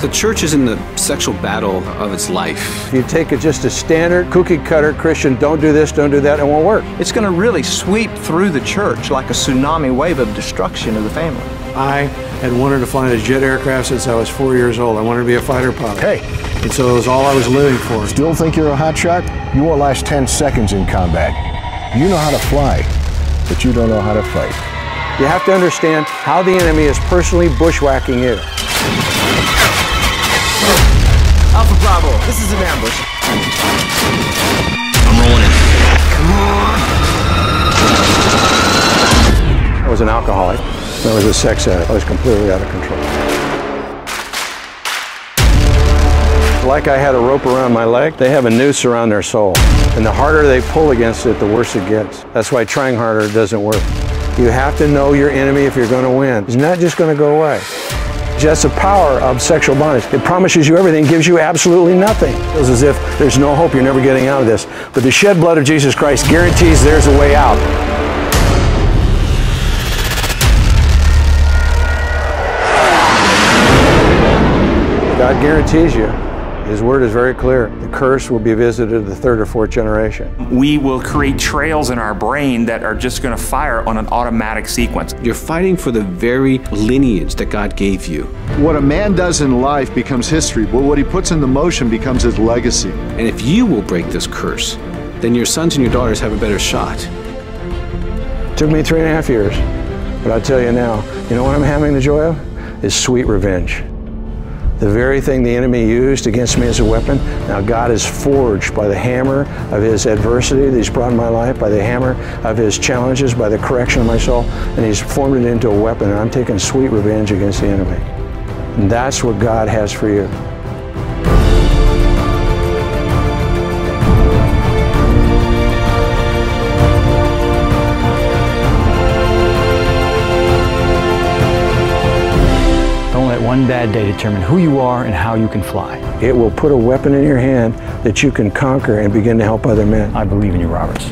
The church is in the sexual battle of its life. If you take just a standard cookie-cutter Christian, don't do this, don't do that, it won't work. It's going to really sweep through the church like a tsunami wave of destruction of the family. I had wanted to fly a jet aircraft since I was 4 years old. I wanted to be a fighter pilot. Hey. And so it was all I was living for. Still think you're a hot shot? You won't last 10 seconds in combat. You know how to fly, but you don't know how to fight. You have to understand how the enemy is personally bushwhacking you. Alpha Bravo, this is an ambush. I'm rolling in. Come on. I was an alcoholic. I was a sex addict. I was completely out of control. Like I had a rope around my leg, they have a noose around their soul. And the harder they pull against it, the worse it gets. That's why trying harder doesn't work. You have to know your enemy if you're going to win. It's not just going to go away. That's the power of sexual bondage. It promises you everything, gives you absolutely nothing. It feels as if there's no hope, you're never getting out of this. But the shed blood of Jesus Christ guarantees there's a way out. God guarantees you. His word is very clear. The curse will be visited the third or fourth generation. We will create trails in our brain that are just going to fire on an automatic sequence. You're fighting for the very lineage that God gave you. What a man does in life becomes history, but what he puts into motion becomes his legacy. And if you will break this curse, then your sons and your daughters have a better shot. It took me 3.5 years, but I'll tell you now, you know what I'm having the joy of? Is sweet revenge. The very thing the enemy used against me as a weapon, now God is forged by the hammer of his adversity that he's brought in my life, by the hammer of his challenges, by the correction of my soul, and he's formed it into a weapon, and I'm taking sweet revenge against the enemy. And that's what God has for you. Don't let one bad day determine who you are and how you can fly. It will put a weapon in your hand that you can conquer and begin to help other men. I believe in you, Roberts.